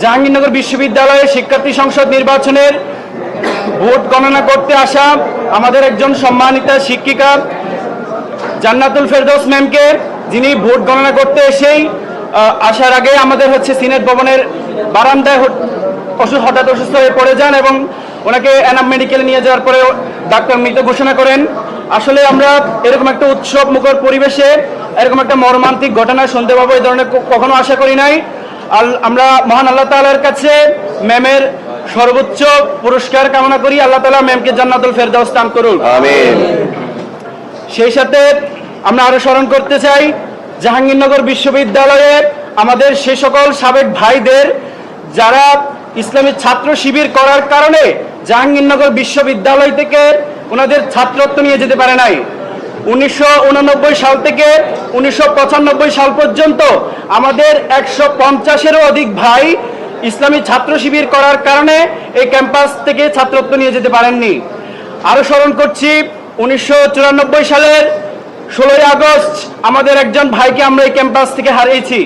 জাহাঙ্গীরনগর বিশ্ববিদ্যালয়ের শিক্ষার্থী সংসদ নির্বাচনের ভোট গণনা করতে আসা আমাদের একজন সম্মানিতা শিক্ষিকা জান্নাতুল ফেরদৌস ম্যামকে, যিনি ভোট গণনা করতে এসেই আসার আগে আমাদের সিনেট ভবনের বারান্দায় হঠাৎ অসুস্থ হয়ে পড়ে যান এবং ওনাকে এনাম মেডিকেলে নিয়ে যাওয়ার পরে ডাক্তার মৃত ঘোষণা করেন। আসলে আমরা এরকম একটা উৎসব মুখর পরিবেশে এরকম একটা মর্মান্তিক ঘটনা শুনতে পাবো এই ধরনের কখনো আশা করি নাই। আমরা মহান আল্লাহ তাআলার কাছে ম্যামের সর্বোচ্চ পুরস্কার কামনা করি। আল্লাহ তাআলা ম্যামকে জান্নাতুল ফেরদাউস দান করুন, আমিন। সেই সাথে আমরা আরো স্মরণ করতে চাই জাহাঙ্গীরনগর বিশ্ববিদ্যালয়ে আমাদের সে সকল সাবেক ভাইদের যারা ইসলামী ছাত্র শিবির করার কারণে জাহাঙ্গীরনগর বিশ্ববিদ্যালয় থেকে ওনাদের ছাত্রত্ব নিয়ে যেতে পারে নাই। 1989 সাল থেকে 1995 সাল পর্যন্ত আমাদের 150-এরও অধিক ভাই ইসলামী ছাত্র শিবির করার কারণে এই ক্যাম্পাস থেকে ছাত্রত্ব নিয়ে যেতে পারেননি। আরো স্মরণ করছি 1994 সালের 16 আগস্ট আমাদের একজন ভাইকে আমরা এই ক্যাম্পাস থেকে হারিয়েছি।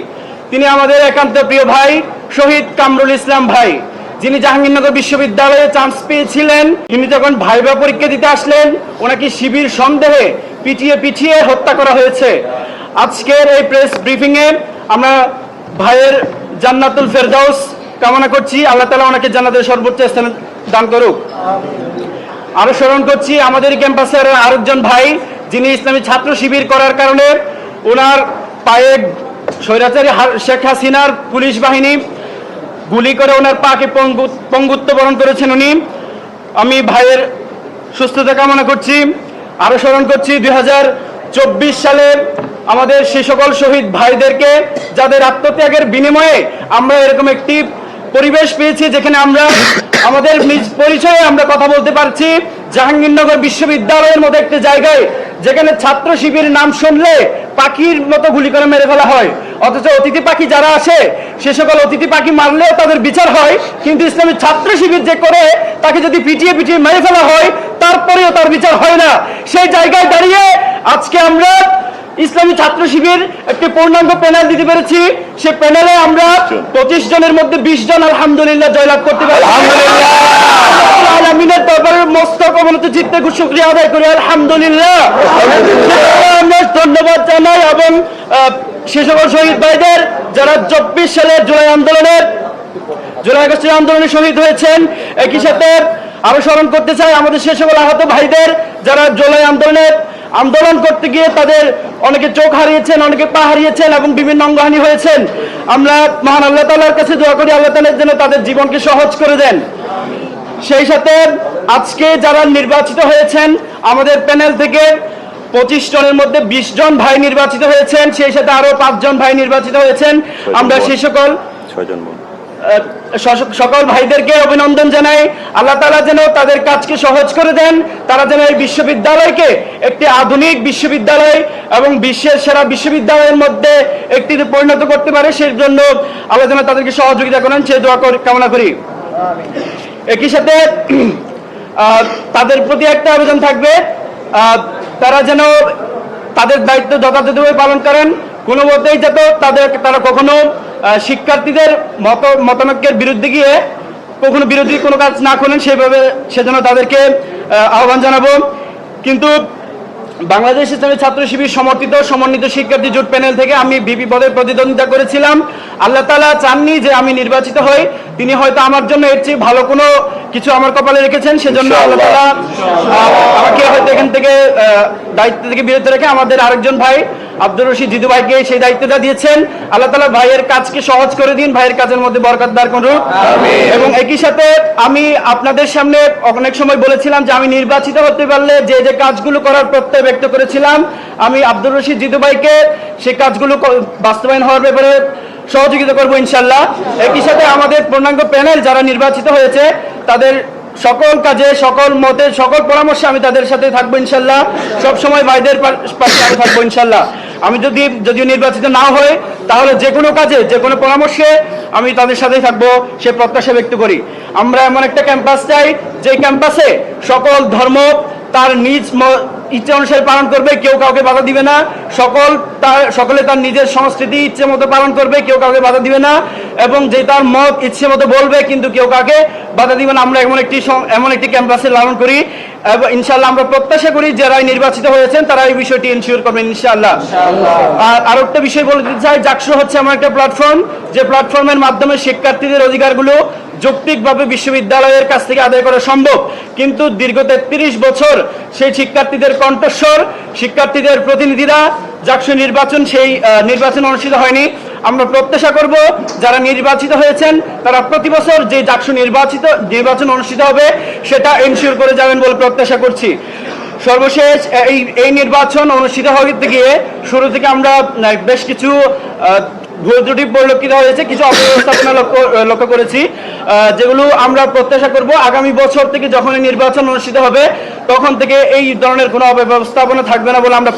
তিনি আমাদের একান্ত প্রিয় ভাই শহীদ কামরুল ইসলাম ভাই, যিনি জাহাঙ্গীরনগর বিশ্ববিদ্যালয়ে চান্স পেয়েছিলেন। তিনি যখন ভাইবা পরীক্ষা দিতে আসলেন ওনাকে শিবির সন্দেহে পিটিয়ে হত্যা করা হয়েছে। আজকের এই প্রেস ব্রিফিং এ আমরা ভাইয়ের জান্নাতুল ফেরদাউস কামনা করছি, আল্লাহ তাআলা ওনাকে জান্নাতের সর্বোচ্চ স্থান দান করুক। আরো স্মরণ করছি আমাদের ক্যাম্পাসের আরেকজন ভাই যিনি ইসলামী ছাত্র শিবির করার কারণে ওনার পায়ে স্বৈরাচারী শেখ হাসিনার পুলিশ বাহিনী গুলি করে ওনার পাকে পঙ্গুত্ব বরণ করেছেন উনি। আমি ভাইয়ের সুস্থতা কামনা করছি। আরো স্মরণ করছি 2024 সালে আমাদের সে সকল শহীদ ভাইদেরকে যাদের আত্মত্যাগের বিনিময়ে আমরা এরকম একটি পরিবেশ পেয়েছি যেখানে আমরা আমাদের নিজ পরিচয়ে আমরা কথা বলতে পারছি। জাহাঙ্গীরনগর বিশ্ববিদ্যালয়ের মতো একটি জায়গায় যেখানে ছাত্র শিবির নাম শুনলে পাখির মতো গুলি করে মেরে ফেলা হয়, অথচ অতিথি পাখি যারা আসে সে সকল অতিথি পাখি মারলেও তাদের বিচার হয়, কিন্তু ইসলামী ছাত্র শিবির যে করে তাকে যদি পিটিয়ে মেরে ফেলা হয় তারপরেও তার বিচার হয় না। সেই জায়গায় দাঁড়িয়ে আজকে আমরা ইসলামী ছাত্র শিবির একটি পূর্ণাঙ্গ প্যানেল দিতে পেরেছি। সে প্যানেলে আমরা 25 জনের মধ্যে 20 জন আলহামদুলিল্লাহ জয়লাভ করতে পারি। আলমিনের দরবারে মস্তক অবনত চিত্তে শুকরিয়া আদায় করি, আলহামদুলিল্লাহ। আমরা ধন্যবাদ জানাই এবং সে সকল শহীদ ভাইদের যারা 24 সালের জুলাই আগস্টের আন্দোলনে শহীদ হয়েছেন। একই সাথে আরো স্মরণ করতে চাই আমাদের সে সকল আহত ভাইদের যারা জুলাই আন্দোলন করতে গিয়ে তাদের অনেকে চোখ হারিয়েছেন, অনেকে পা হারিয়েছেন এবং বিভিন্ন অঙ্গহানি হয়েছেন। আমরা মহান আল্লাহ তাআলার কাছে দোয়া করি আল্লাহ তাআলা যেন তাদের জীবনকে সহজ করে দেন। সেই সাথে আজকে যারা নির্বাচিত হয়েছেন আমাদের প্যানেল থেকে 25 জনের মধ্যে 20 জন ভাই নির্বাচিত হয়েছেন, সেই সাথে আরো 5 জন ভাই নির্বাচিত হয়েছেন। আমরা সেই সকল ভাইদেরকে অভিনন্দন জানাই। আল্লাহ তাআলা যেন তাদের কাজকে সহজ করে দেন, তারা যেন এই বিশ্ববিদ্যালয়কে একটি আধুনিক বিশ্ববিদ্যালয় এবং বিশ্বের সেরা বিশ্ববিদ্যালয়ের মধ্যে একটি পরিণত করতে পারে, সেই জন্য আল্লাহ যেন তাদেরকে সহযোগিতা করেন সে দোয়া কামনা করি। একই সাথে তাদের প্রতি একটা আবেদন থাকবে, তারা যেন তাদের দায়িত্ব যথাযথভাবে পালন করেন, কোনো মতেই যাতে তারা কখনো শিক্ষার্থীদের মতামতের বিরুদ্ধে গিয়ে কখনো বিরোধী কোনো কাজ না করেন, সেজন্য তাদেরকে আহ্বান জানাবো। কিন্তু বাংলাদেশ ইসলামী ছাত্র শিবির সমন্বিত শিক্ষার্থী জোট প্যানেল থেকে আমি ভিপি পদে প্রতিদ্বন্দ্বিতা করেছিলাম। আল্লাহ তাআলা চাননি যে আমি নির্বাচিত হই, তিনি হয়তো আমার জন্য এর চেয়ে ভালো কোনো কিছু আমার কপালে রেখেছেন, সেজন্য আল্লাহ তাআলা আমাকে হয়তো এখান থেকে দায়িত্ব থেকে বিরত রেখে আমাদের আরেকজন ভাই আব্দুর রশিদ জিদু ভাইকে সেই দায়িত্বটা দিয়েছেন। আল্লাহ তাআলা ভাইয়ের কাজকে সহজ করে দিন, ভাইয়ের কাজের মধ্যে বরকত দান করুন। এবং একই সাথে আমি আপনাদের সামনে অনেক সময় বলেছিলাম যে আমি নির্বাচিত হতে পারলে যে যে কাজগুলো করার প্রত্যয় ব্যক্ত করেছিলাম, আমি আব্দুর রশিদ জিদু ভাইকে সেই কাজগুলো বাস্তবায়ন হওয়ার ব্যাপারে সহযোগিতা করবো ইনশাল্লাহ। একই সাথে আমাদের পূর্ণাঙ্গ প্যানেল যারা নির্বাচিত হয়েছে তাদের সকল কাজে, সকল মতে, সকল পরামর্শে আমি তাদের সাথে থাকবো ইনশাল্লাহ। সবসময় ভাইদের পাশে আমি থাকবো ইনশাল্লাহ। আমি যদিও নির্বাচিত না হই তাহলে যে কোনো কাজে, যে কোনো পরামর্শে আমি তাদের সাথেই থাকবো সে প্রত্যাশা ব্যক্ত করি। আমরা এমন একটা ক্যাম্পাস চাই যে ক্যাম্পাসে সকল ধর্ম তার নিজ ইচ্ছে অনুসারে পালন করবে, কেউ কাউকে বাধা দিবে না। সকলে তার নিজের সংস্কৃতি ইচ্ছে মতো পালন করবে, কেউ কাউকে বাধা দিবে না। এবং যে তার মত ইচ্ছে মতো বলবে, কিন্তু কেউ কাউকে বাধা দিবে না। আমরা এমন একটি ক্যাম্পাসে লালন করি এবং ইনশাআল্লাহ আমরা প্রত্যাশা করি যারা নির্বাচিত হয়েছেন তারা এই বিষয়টি এনশিওর করবেন ইনশাআল্লাহ। আর আরেকটা বিষয় বলে দিতে চাই, জাকসু হচ্ছে এমন একটা প্ল্যাটফর্ম যে প্ল্যাটফর্মের মাধ্যমে শিক্ষার্থীদের অধিকারগুলো যৌক্তিকভাবে বিশ্ববিদ্যালয়ের কাছ থেকে আদায় করা সম্ভব। কিন্তু দীর্ঘ 33 বছর সেই শিক্ষার্থীদের কণ্ঠস্বর, শিক্ষার্থীদের প্রতিনিধিরা জাকসু সেই নির্বাচন অনুষ্ঠিত হয়নি। আমরা প্রত্যাশা করব যারা নির্বাচিত হয়েছেন তারা প্রতি বছর যে জাকসু নির্বাচন অনুষ্ঠিত হবে সেটা এনশিওর করে যাবেন বলে প্রত্যাশা করছি। সর্বশেষ এই নির্বাচন অনুষ্ঠিত হতে গিয়ে শুরু থেকে আমরা বেশ কিছু ভুল ত্রুটি পরিলক্ষিত হয়েছে, কিছু অব্যবস্থাপনা লক্ষ্য করেছি, যেগুলো আমরা প্রত্যাশা করব আগামী বছর থেকে যখন নির্বাচন অনুষ্ঠিত হবে তখন থেকে এই ধরনের কোনো অব্যবস্থাপনা থাকবে না বলে আমরা